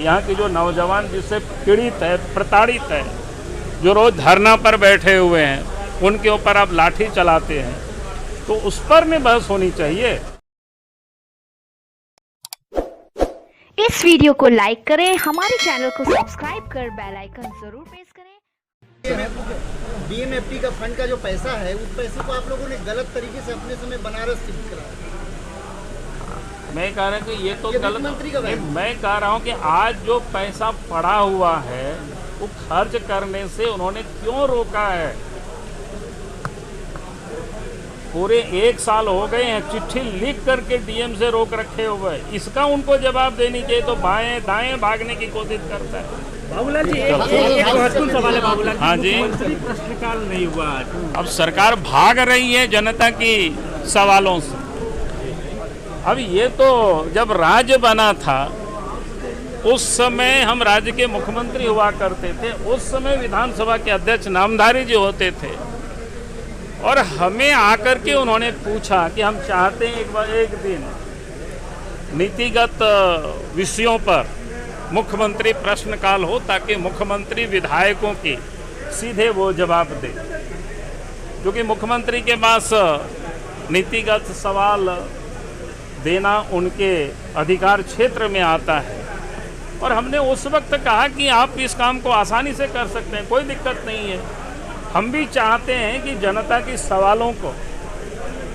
यहाँ की जो नौजवान जिससे पीड़ित है, प्रताड़ित है, जो रोज धरना पर बैठे हुए हैं, उनके ऊपर आप लाठी चलाते हैं, तो उस पर में बहस होनी चाहिए। इस वीडियो को लाइक करें, हमारे चैनल को सब्सक्राइब कर बेल आइकन जरूर प्रेस करें। डीएमएफटी का फंड का जो पैसा है, उस पैसे को आप लोगों ने गलत तरीके से अपने समय बनारस शिफ्ट कराया। मैं कह रहा हूँ कि ये तो गलत, मैं कह रहा हूँ कि आज जो पैसा पड़ा हुआ है वो खर्च करने से उन्होंने क्यों रोका है? पूरे 1 साल हो गए हैं, चिट्ठी लिख करके डीएम से रोक रखे हुए, इसका उनको जवाब देनी चाहिए। तो बाएं दाएं भागने की कोशिश करता है। बाबूलाल जी, एक महत्वपूर्ण सवाल है बाबूलाल। हाँ जी, प्रश्नकाल नहीं हुआ आज। अब सरकार भाग रही है जनता की सवालों से। अब ये तो जब राज्य बना था उस समय हम राज्य के मुख्यमंत्री हुआ करते थे, उस समय विधानसभा के अध्यक्ष नामधारी जी होते थे, और हमें आकर के उन्होंने पूछा कि हम चाहते हैं एक दिन नीतिगत विषयों पर मुख्यमंत्री प्रश्नकाल हो, ताकि मुख्यमंत्री विधायकों की सीधे वो जवाब दे, क्योंकि मुख्यमंत्री के पास नीतिगत सवाल देना उनके अधिकार क्षेत्र में आता है। और हमने उस वक्त कहा कि आप इस काम को आसानी से कर सकते हैं, कोई दिक्कत नहीं है। हम भी चाहते हैं कि जनता के सवालों को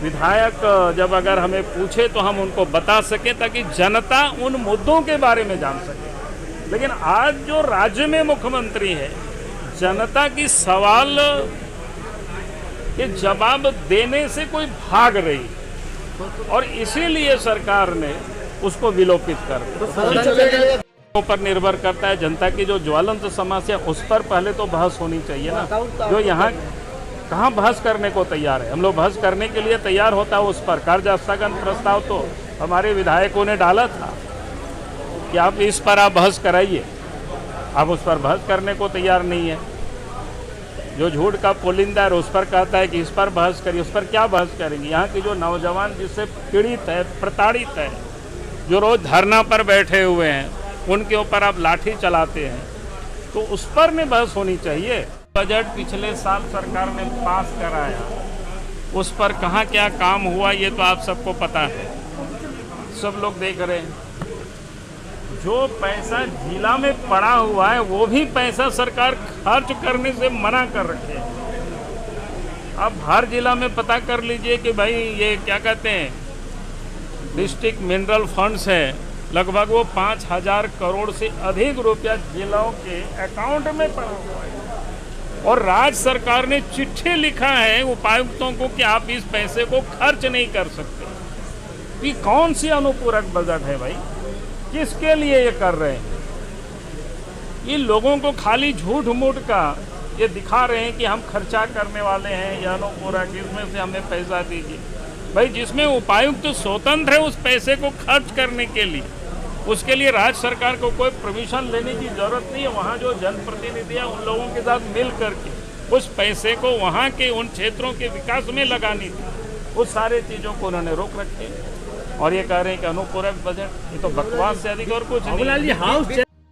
विधायक जब अगर हमें पूछे तो हम उनको बता सकें, ताकि जनता उन मुद्दों के बारे में जान सके। लेकिन आज जो राज्य में मुख्यमंत्री है, जनता की सवाल के जवाब देने से कोई भाग रही, और इसीलिए सरकार ने उसको विलोपित कर दिया। पर निर्भर करता है जनता की जो ज्वलंत समस्या, उस पर पहले तो बहस होनी चाहिए ना। जो यहाँ कहाँ बहस करने को तैयार है? हम लोग बहस करने के लिए तैयार होता है उस पर। कार्य स्थगन प्रस्ताव तो हमारे विधायकों ने डाला था कि आप इस पर आप बहस कराइए, आप उस पर बहस करने को तैयार नहीं है। जो झूठ का पुलिंदा है उस पर कहता है कि इस पर बहस करिए, उस पर क्या बहस करेंगे? यहाँ की जो नौजवान जिससे पीड़ित है, प्रताड़ित है, जो रोज धरना पर बैठे हुए हैं, उनके ऊपर आप लाठी चलाते हैं, तो उस पर में बहस होनी चाहिए। बजट पिछले साल सरकार ने पास कराया, उस पर कहाँ क्या काम हुआ ये तो आप सबको पता है, सब लोग देख रहे हैं। जो पैसा जिला में पड़ा हुआ है वो भी पैसा सरकार खर्च करने से मना कर रखे है। अब हर जिला में पता कर लीजिए कि भाई ये क्या कहते हैं, डिस्ट्रिक्ट मिनरल फंड्स है, लगभग वो 5000 करोड़ से अधिक रुपया जिलों के अकाउंट में पड़ा हुआ है। और राज्य सरकार ने चिट्ठी लिखा है उपायुक्तों को कि आप इस पैसे को खर्च नहीं कर सकते। ये कौन सी अनुपूरक बजट है भाई? किसके लिए ये कर रहे हैं? ये लोगों को खाली झूठ मूठ का ये दिखा रहे हैं कि हम खर्चा करने वाले हैं, या अनुपूरक, इसमें से हमें पैसा दीजिए। भाई जिसमें उपायुक्त तो स्वतंत्र है उस पैसे को खर्च करने के लिए, उसके लिए राज्य सरकार को कोई परमिशन लेने की जरूरत नहीं है। वहाँ जो जनप्रतिनिधि है उन लोगों के साथ मिल करके उस पैसे को वहाँ के उन क्षेत्रों के विकास में लगानी थी। उस सारे चीज़ों को उन्होंने रोक रखे और ये कह रहे हैं कि अनुपूरक बजट, ये तो बकवास से अधिक और कुछ नहीं।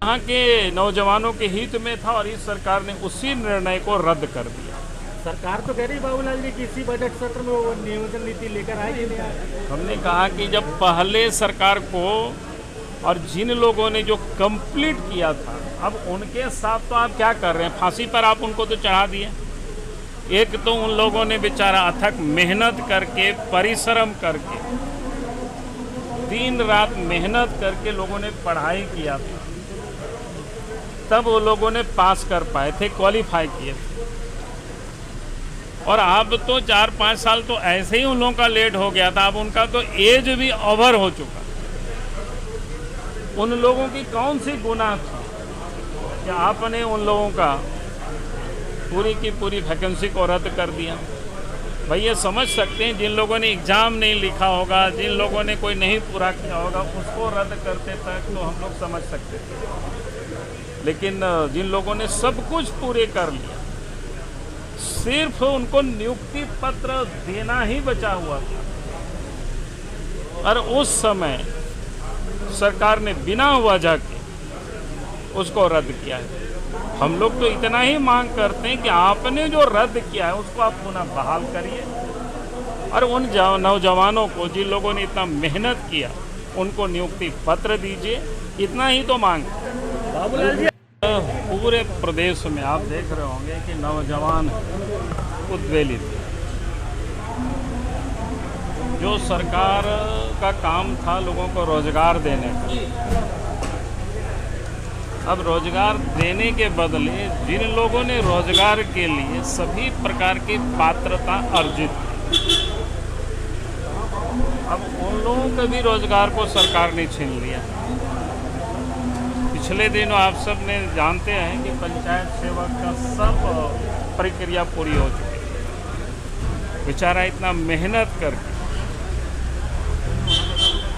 यहाँ के नौजवानों के हित में था और इस सरकार ने उसी निर्णय को रद्द कर दिया। सरकार तो कह रही बाबूलाल जी कि इसी बजट सत्र में वो नियोजन नीति लेकर आएगी। हमने कहा कि जब पहले सरकार को और जिन लोगों ने जो कंप्लीट किया था, अब उनके साथ तो आप क्या कर रहे हैं? फांसी पर आप उनको तो चढ़ा दिए। एक तो उन लोगों ने बेचारा अथक मेहनत करके, परिश्रम करके, दिन रात मेहनत करके लोगों ने पढ़ाई किया था, तब वो लोगों ने पास कर पाए थे, क्वालिफाई किए थे। और अब तो 4-5 साल तो ऐसे ही उन लोगों का लेट हो गया था। अब उनका तो एज भी ओवर हो चुका। उन लोगों की कौन सी गुनाह थी कि आपने उन लोगों का पूरी की पूरी वैकेंसी को रद्द कर दिया? भाई ये समझ सकते हैं, जिन लोगों ने एग्ज़ाम नहीं लिखा होगा, जिन लोगों ने कोई नहीं पूरा किया होगा, उसको रद्द करते तक तो हम लोग समझ सकते थे। लेकिन जिन लोगों ने सब कुछ पूरे कर लिया, सिर्फ उनको नियुक्ति पत्र देना ही बचा हुआ था। और उस समय सरकार ने बिना वजह के उसको रद्द किया है। हम लोग तो इतना ही मांग करते हैं कि आपने जो रद्द किया है उसको आप पुनः बहाल करिए और उन नौजवानों को जिन लोगों ने इतना मेहनत किया उनको नियुक्ति पत्र दीजिए। इतना ही तो मांग। बाबूलाल जी, पूरे प्रदेश में आप देख रहे होंगे कि नौजवान उद्वेलित हैं। जो सरकार का काम था लोगों को रोजगार देने का, अब रोजगार देने के बदले जिन लोगों ने रोजगार के लिए सभी प्रकार की पात्रता अर्जित की, अब उन लोगों के भी रोजगार को सरकार ने छीन लिया। पिछले दिनों आप सब ने जानते हैं कि पंचायत सेवक का सब प्रक्रिया पूरी हो चुकी है। बेचारा इतना मेहनत करके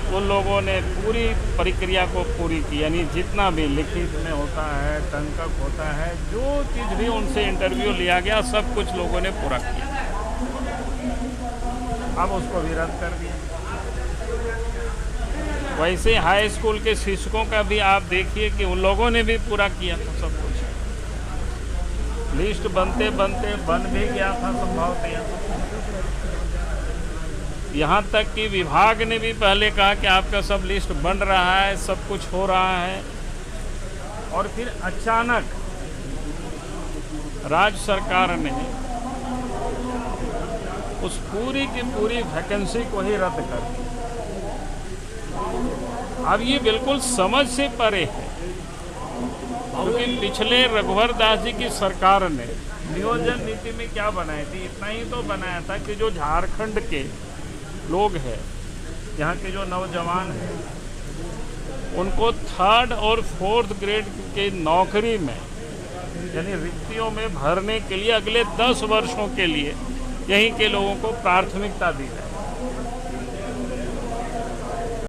उन लोगों ने पूरी प्रक्रिया को पूरी की, यानी जितना भी लिखित में होता है, टंकक होता है, जो चीज़ भी उनसे इंटरव्यू लिया गया सब कुछ लोगों ने पूरा किया। अब उसको भी रद्द कर दिया। वैसे हाई स्कूल के शिक्षकों का भी आप देखिए कि उन लोगों ने भी पूरा किया था सब कुछ। लिस्ट बनते बनते बन भी गया था संभवतः। यहाँ तक कि विभाग ने भी पहले कहा कि आपका सब लिस्ट बन रहा है, सब कुछ हो रहा है, और फिर अचानक राज्य सरकार ने उस पूरी की पूरी वैकेंसी को ही रद्द कर दिया। अब ये बिल्कुल समझ से परे है, क्योंकि पिछले रघुवर दास जी की सरकार ने नियोजन नीति में क्या बनाई थी, इतना ही तो बनाया था कि जो झारखंड के लोग हैं, यहाँ के जो नौजवान हैं, उनको 3rd और 4th ग्रेड के नौकरी में यानी रिक्तियों में भरने के लिए अगले 10 वर्षों के लिए यहीं के लोगों को प्राथमिकता दी जाए।